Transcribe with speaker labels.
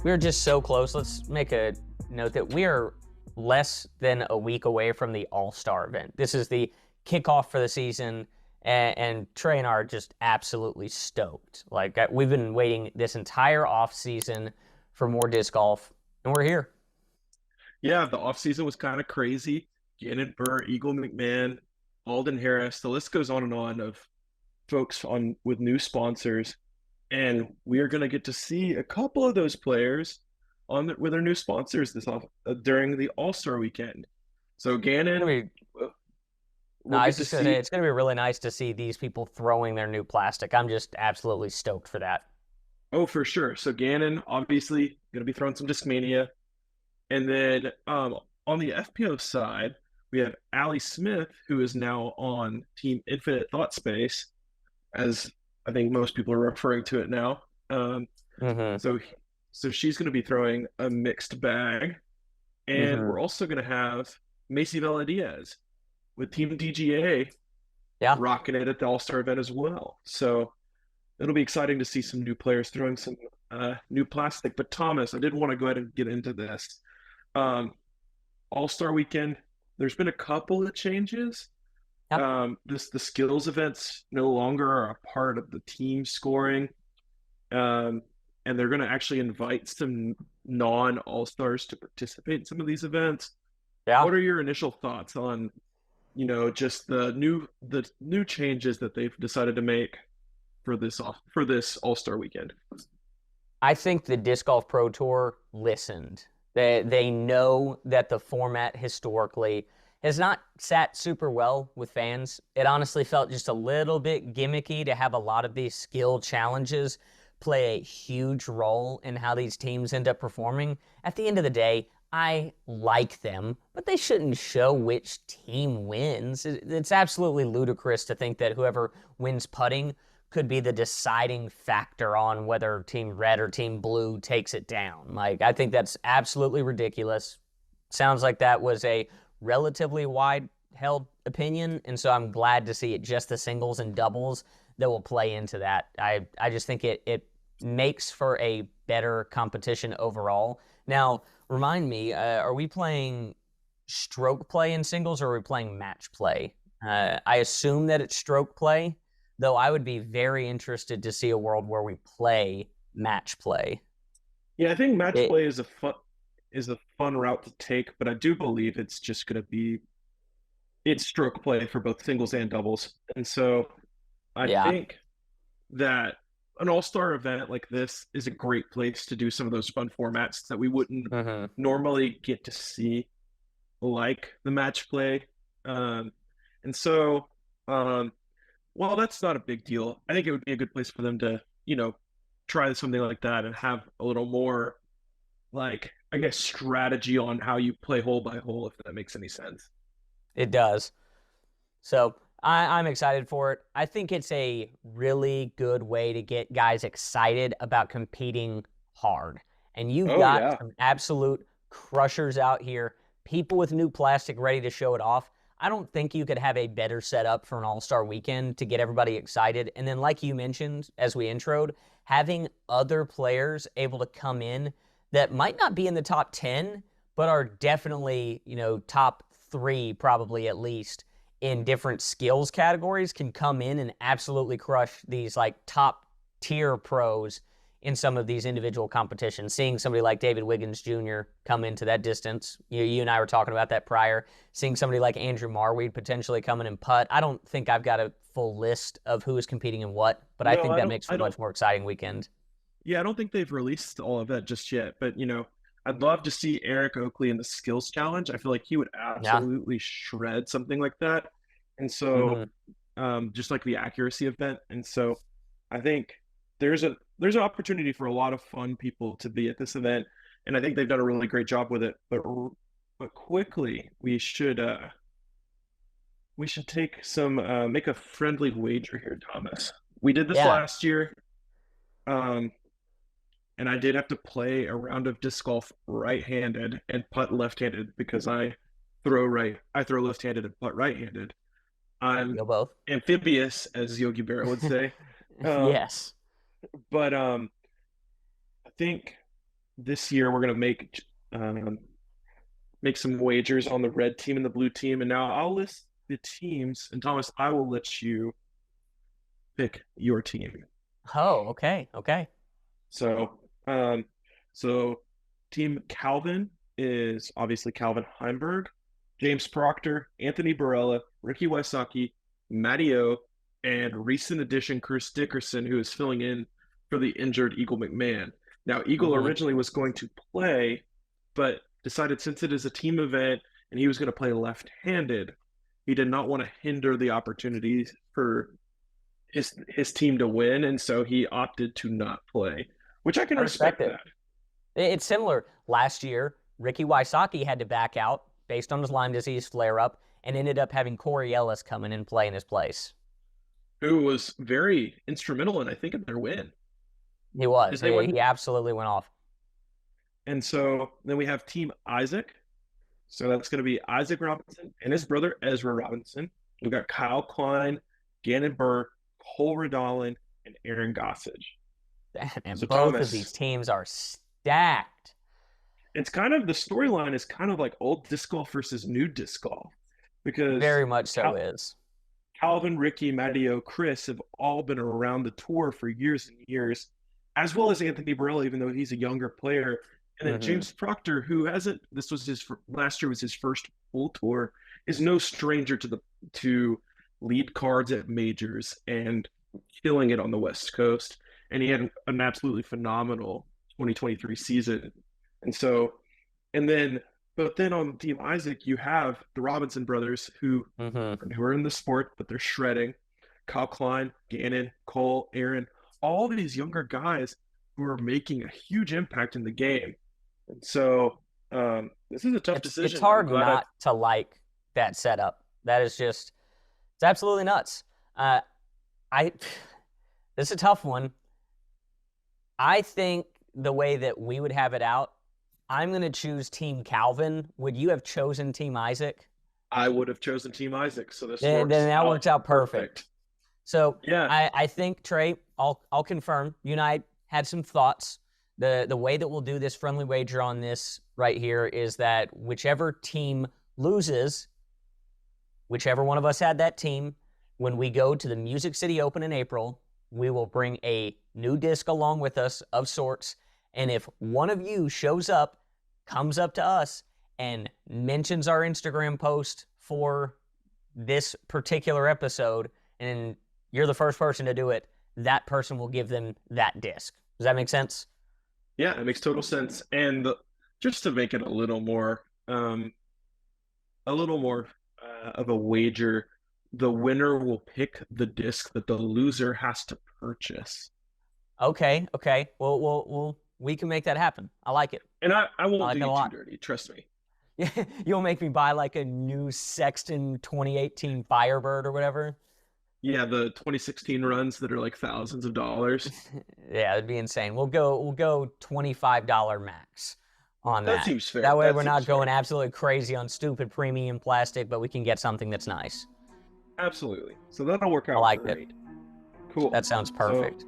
Speaker 1: We're just so close. Let's make a note that we are less than a week away from the All-Star event. This is the kickoff for the season, and Trey and I are just absolutely stoked. Like we've been waiting this entire off season for more disc golf, and we're here.
Speaker 2: Yeah, the offseason was kind of crazy. Gannon Burr, Eagle McMahon, Alden Harris. The list goes on and on of folks on with new sponsors, and we are going to get to see a couple of those players with their new sponsors during the All Star weekend. So
Speaker 1: It's
Speaker 2: Gannon,
Speaker 1: gonna be
Speaker 2: uh,
Speaker 1: no,
Speaker 2: we'll
Speaker 1: I was
Speaker 2: get to
Speaker 1: just gonna say
Speaker 2: see.
Speaker 1: it's gonna be really nice to see these people throwing their new plastic. I'm just absolutely stoked for that.
Speaker 2: Oh, for sure. So Gannon, obviously, going to be throwing some Discmania. And then on the FPO side, we have Ali Smith, who is now on Team Infinite Thought Space, as I think most people are referring to it now. Um,
Speaker 1: Mm-hmm.
Speaker 2: so, so she's going to be throwing a mixed bag, and
Speaker 1: Mm-hmm.
Speaker 2: we're also going to have Macy Vela Diaz with Team DGA
Speaker 1: Yeah.
Speaker 2: rocking it at the All Star event as well. So it'll be exciting to see some new players throwing some new plastic. But Thomas, I did want to go ahead and get into this. Um, All Star Weekend, there's been a couple of changes.
Speaker 1: Yeah.
Speaker 2: The skills events no longer are a part of the team scoring, um, and they're going to actually invite some non All Stars to participate in some of these events.
Speaker 1: Yeah.
Speaker 2: What are your initial thoughts on just the new changes that they've decided to make for this All Star Weekend?
Speaker 1: I think the Disc Golf Pro Tour listened. They know that the format historically has not sat super well with fans. It honestly felt just a little bit gimmicky to have a lot of these skill challenges play a huge role in how these teams end up performing. At the end of the day, I like them, but they shouldn't show which team wins. It's absolutely ludicrous to think that whoever wins putting could be the deciding factor on whether Team Red or Team Blue takes it down. Like, I think that's absolutely ridiculous. Sounds like that was a relatively wide held opinion, and so I'm glad to see it just the singles and doubles that will play into that. I just think it makes for a better competition overall. Now, remind me, are we playing stroke play in singles or are we playing match play? I assume that it's stroke play, though I would be very interested to see a world where we play match play.
Speaker 2: Yeah, I think match
Speaker 1: It,
Speaker 2: play is a fun route to take, but I do believe it's just going to be it's stroke play for both singles and doubles. And so I
Speaker 1: yeah.
Speaker 2: think that an all-star event like this is a great place to do some of those fun formats that we wouldn't
Speaker 1: Hmm.
Speaker 2: normally get to see, like the match play. Um, and so, um, while that's not a big deal, I think it would be a good place for them to, try something like that and have a little more, like, I guess, strategy on how you play hole by hole, if that makes any sense.
Speaker 1: It does. So I'm excited for it. I think it's a really good way to get guys excited about competing hard. And you've
Speaker 2: Oh,
Speaker 1: got
Speaker 2: yeah.
Speaker 1: some absolute crushers out here, people with new plastic ready to show it off. I don't think you could have a better setup for an all-star weekend to get everybody excited. And then, like you mentioned as we introed, having other players able to come in that might not be in the top 10, but are definitely, top three, probably at least in different skills categories can come in and absolutely crush these like top tier pros in some of these individual competitions. Seeing somebody like David Wiggins Jr. come into that distance, you and I were talking about that prior. Seeing somebody like Andrew Marweed potentially coming in putt. I don't think I've got a full list of who is competing in what, but I
Speaker 2: No,
Speaker 1: think
Speaker 2: I
Speaker 1: that
Speaker 2: don't.
Speaker 1: makes for
Speaker 2: I
Speaker 1: a
Speaker 2: don't.
Speaker 1: much more exciting weekend.
Speaker 2: Yeah, I don't think they've released all of that just yet. But I'd love to see Eric Oakley in the skills challenge. I feel like he would
Speaker 1: Yeah.
Speaker 2: absolutely shred something like that. And so,
Speaker 1: Mm-hmm.
Speaker 2: just like the accuracy event. And so, I think there's an opportunity for a lot of fun people to be at this event, and I think they've done a really great job with it. But quickly, we should take some make a friendly wager here, Thomas. We did this
Speaker 1: Yeah.
Speaker 2: last year. Um, and I did have to play a round of disc golf right-handed and putt left-handed because I throw left-handed and putt right-handed. I'm
Speaker 1: Go both.
Speaker 2: amphibious, as Yogi Berra would say. Um,
Speaker 1: Yes.
Speaker 2: but I think this year we're gonna um, make some wagers on the red team and the blue team, and now I'll list the teams, and Thomas, I will let you pick your team.
Speaker 1: Oh, okay, okay.
Speaker 2: So, so team Calvin is obviously Calvin Heimberg, James Proctor, Anthony Barella, Ricky Wysocki, Matty O, and recent addition Chris Dickerson, who is filling in for the injured Eagle McMahon. Now, Eagle
Speaker 1: Mhm.
Speaker 2: originally was going to play, but decided since it is a team event and he was going to play left-handed, he did not want to hinder the opportunity for his team to win, and so he opted to not play, which I can
Speaker 1: I respect
Speaker 2: respect
Speaker 1: it.
Speaker 2: that.
Speaker 1: It's similar. Last year, Ricky Wysocki had to back out based on his Lyme disease flare-up and ended up having Corey Ellis come in and play in his place.
Speaker 2: Who was very instrumental in, I think, in their win.
Speaker 1: He was.
Speaker 2: Did they win?
Speaker 1: He absolutely went off.
Speaker 2: And so then we have Team Isaac. So that's going to be Isaac Robinson and his brother Ezra Robinson. We've got Kyle Klein, Gannon Burr, Cole Redolin, and Aaron Gossage.
Speaker 1: And
Speaker 2: So
Speaker 1: both of
Speaker 2: Thomas,
Speaker 1: these teams are stacked.
Speaker 2: it's kind of the storyline is kind of like old disc golf versus new disc golf because
Speaker 1: Very much so is.
Speaker 2: Calvin, Ricky, Matteo, Chris have all been around the tour for years and years, as well as Anthony Barella, even though he's a younger player. And then
Speaker 1: Mm-hmm.
Speaker 2: James Proctor, who hasn't, this was his last year was his first full tour, is no stranger to lead cards at majors and killing it on the West Coast. And he had an absolutely phenomenal 2023 season. And so, and then, but then on Team Isaac, you have the Robinson brothers
Speaker 1: Mm-hmm.
Speaker 2: who are in the sport, but they're shredding. Kyle Klein, Gannon, Cole, Aaron, all these younger guys who are making a huge impact in the game. And so this is a tough decision.
Speaker 1: It's hard
Speaker 2: I'm glad
Speaker 1: not to like that setup. That is just, it's absolutely nuts. I This is a tough one. I think the way that we would have it out, I'm going to choose Team Calvin. Would you have chosen Team Isaac?
Speaker 2: I would have chosen Team Isaac. So this
Speaker 1: Then
Speaker 2: works
Speaker 1: that
Speaker 2: out
Speaker 1: works out perfect. So
Speaker 2: Yeah.
Speaker 1: I think, Trey, I'll confirm. You and I had some thoughts. The way that we'll do this friendly wager on this right here is that whichever team loses, whichever one of us had that team, when we go to the Music City Open in April, we will bring a new disc along with us of sorts. And if one of you shows up, comes up to us, and mentions our Instagram post for this particular episode, and you're the first person to do it, that person will give them that disc. Does that make sense?
Speaker 2: Yeah, it makes total sense. And just to make it a little more of a wager, the winner will pick the disc that the loser has to purchase.
Speaker 1: Okay. Well, we can make that happen. I like it.
Speaker 2: And I
Speaker 1: I
Speaker 2: won't
Speaker 1: like
Speaker 2: do
Speaker 1: it a
Speaker 2: you
Speaker 1: lot.
Speaker 2: too dirty, trust me.
Speaker 1: You'll make me buy like a new Sexton 2018 Firebird or whatever.
Speaker 2: Yeah, the 2016 runs that are like thousands of dollars.
Speaker 1: Yeah, it'd be insane. We'll go $25 max on
Speaker 2: That
Speaker 1: that.
Speaker 2: seems fair.
Speaker 1: That way
Speaker 2: That
Speaker 1: we're not
Speaker 2: seems fair.
Speaker 1: going absolutely crazy on stupid premium plastic, but we can get something that's nice.
Speaker 2: Absolutely. So that'll work
Speaker 1: I
Speaker 2: out
Speaker 1: like it.
Speaker 2: great. Cool.
Speaker 1: That sounds perfect.